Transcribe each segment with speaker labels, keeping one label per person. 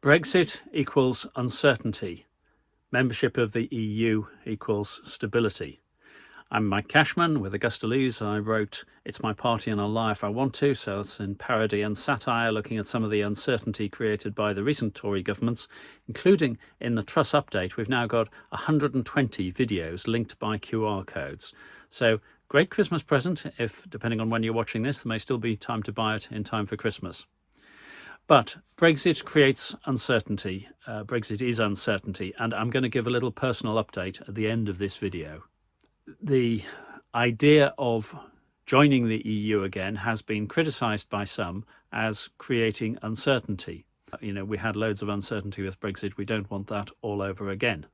Speaker 1: Brexit equals uncertainty. Membership of the EU equals stability. I'm Mike Cashman with Augusta Lees. I wrote It's My Party and I'll Lie If I Want To, so it's in parody and satire, looking at some of the uncertainty created by the recent Tory governments, including in the Truss update. We've now got 120 videos linked by QR codes. So great Christmas present. If, depending on when you're watching this, there may still be time to buy it in time for Christmas. But Brexit creates uncertainty. Brexit is uncertainty, and I'm going to give a little personal update at the end of this video. The idea of joining the EU again has been criticised by some as creating uncertainty. We had loads of uncertainty with Brexit. We don't want that all over again.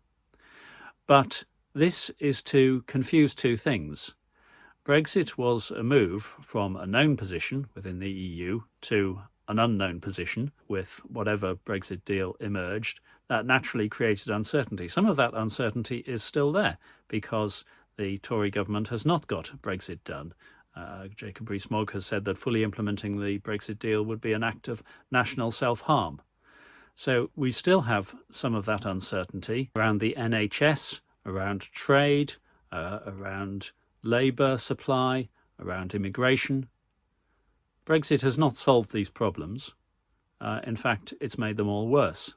Speaker 1: But this is to confuse two things. Brexit was a move from a known position within the EU to an unknown position with whatever Brexit deal emerged. That naturally created uncertainty. Some of that uncertainty is still there because the Tory government has not got Brexit done. Jacob Rees-Mogg has said that fully implementing the Brexit deal would be an act of national self-harm. So we still have some of that uncertainty around the NHS, around trade, around labour supply, around immigration. Brexit has not solved these problems. In fact, it's made them all worse.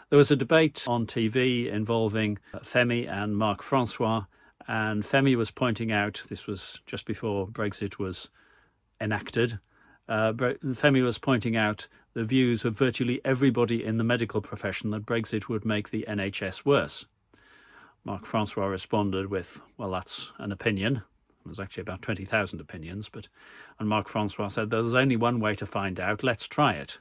Speaker 1: There was a debate on TV involving Femi and Marc Francois, and Femi was pointing out, this was just before Brexit was enacted, Femi was pointing out the views of virtually everybody in the medical profession that Brexit would make the NHS worse. Marc Francois responded with, well, that's an opinion. There's actually about 20,000 opinions, and Marc Francois said there's only one way to find out, let's try it.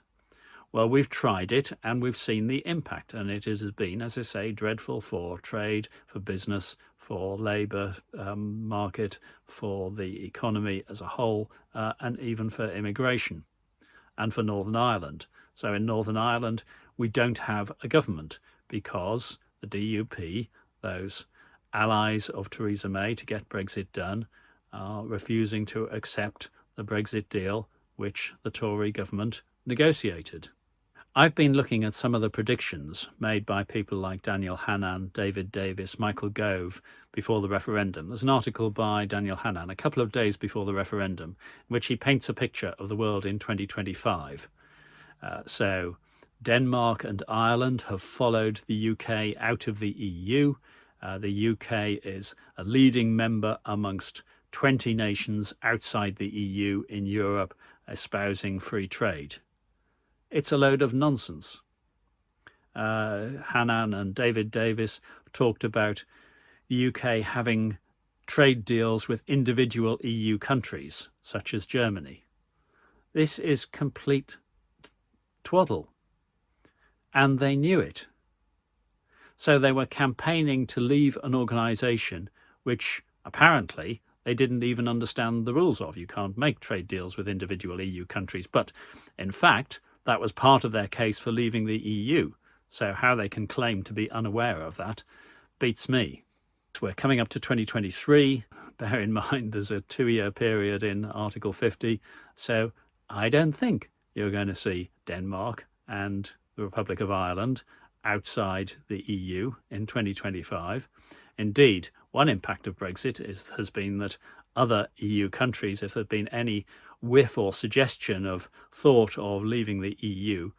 Speaker 1: Well, we've tried it and we've seen the impact, and it has been, as I say, dreadful for trade, for business, for labour market, for the economy as a whole, and even for immigration, and for Northern Ireland. So in Northern Ireland, we don't have a government because the DUP, those allies of Theresa May to get Brexit done, are refusing to accept the Brexit deal which the Tory government negotiated. I've been looking at some of the predictions made by people like Daniel Hannan, David Davis, Michael Gove before the referendum. There's an article by Daniel Hannan a couple of days before the referendum in which he paints a picture of the world in 2025. So Denmark and Ireland have followed the UK out of the EU. The UK is a leading member amongst 20 nations outside the EU in Europe espousing free trade. It's a load of nonsense. Hannan and David Davis talked about the UK having trade deals with individual EU countries, such as Germany. This is complete twaddle, and they knew it. So they were campaigning to leave an organisation which apparently they didn't even understand the rules of. You can't make trade deals with individual EU countries. But in fact, that was part of their case for leaving the EU. So how they can claim to be unaware of that beats me. We're coming up to 2023. Bear in mind there's a 2-year period in Article 50. So I don't think you're going to see Denmark and the Republic of Ireland outside the EU in 2025. Indeed, one impact of Brexit has been that other EU countries, if there'd been any whiff or suggestion of thought of leaving the EU,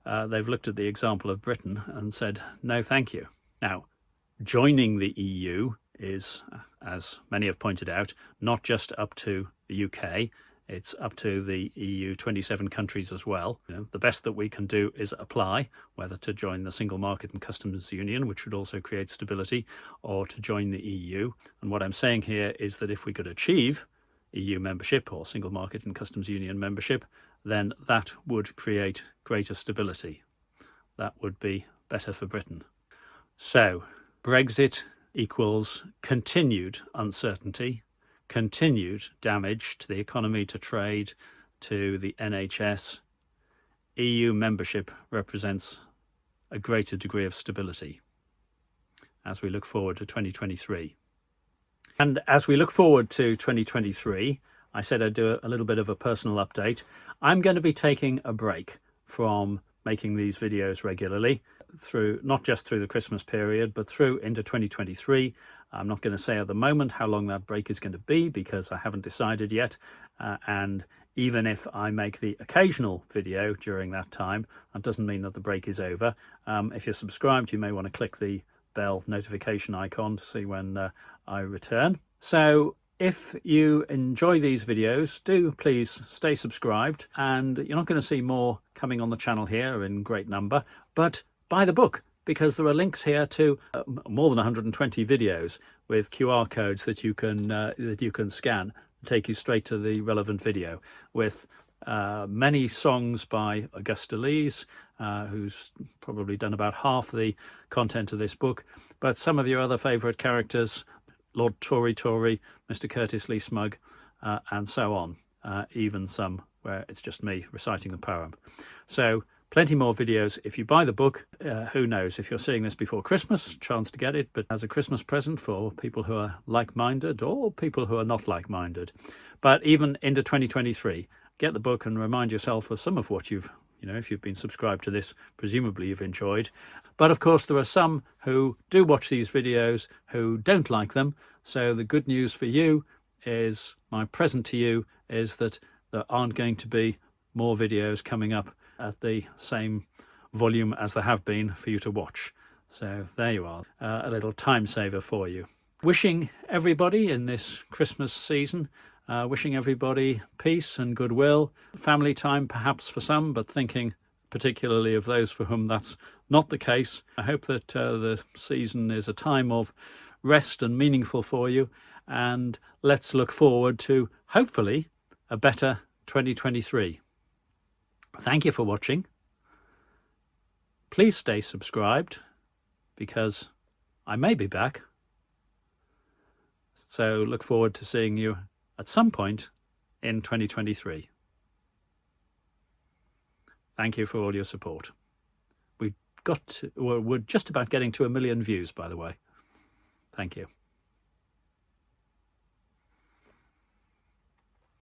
Speaker 1: they've looked at the example of Britain and said, no, thank you. Now, joining the EU is, as many have pointed out, not just up to the UK, it's up to the EU 27 countries as well. The best that we can do is apply, whether to join the Single Market and Customs Union, which would also create stability, or to join the EU. And what I'm saying here is that if we could achieve EU membership or Single Market and Customs Union membership, then that would create greater stability. That would be better for Britain. So Brexit equals continued uncertainty, continued damage to the economy, to trade, to the NHS. EU membership represents a greater degree of stability as we look forward to 2023. And as we look forward to 2023, I said I'd do a little bit of a personal update. I'm going to be taking a break from making these videos regularly through, not just through the Christmas period, but through into 2023. I'm not going to say at the moment how long that break is going to be because I haven't decided yet. And even if I make the occasional video during that time, that doesn't mean that the break is over. If you're subscribed, you may want to click the bell notification icon to see when I return. So if you enjoy these videos, do please stay subscribed, and you're not going to see more coming on the channel here in great number, but buy the book, because there are links here to more than 120 videos with QR codes that you can scan and take you straight to the relevant video, with many songs by Augusta Lees, who's probably done about half the content of this book, but some of your other favourite characters, Lord Tory Tory, Mr. Curtis Lee Smug, and so on, even some where it's just me reciting the poem. So plenty more videos if you buy the book. Who knows, if you're seeing this before Christmas, chance to get it, but as a Christmas present for people who are like-minded or people who are not like-minded. But even into 2023, get the book and remind yourself of some of what you've, if you've been subscribed to this, presumably you've enjoyed. But of course, there are some who do watch these videos who don't like them. So the good news for you is, my present to you is that there aren't going to be more videos coming up at the same volume as there have been for you to watch. So there you are, a little time saver for you. Wishing everybody in this Christmas season, wishing everybody peace and goodwill, family time perhaps for some, but thinking particularly of those for whom that's not the case. I hope that the season is a time of rest and meaningful for you, and let's look forward to hopefully a better 2023. Thank you for watching. Please stay subscribed, because I may be back. So look forward to seeing you at some point in 2023. Thank you for all your support. We're just about getting to 1 million views, by the way. Thank you.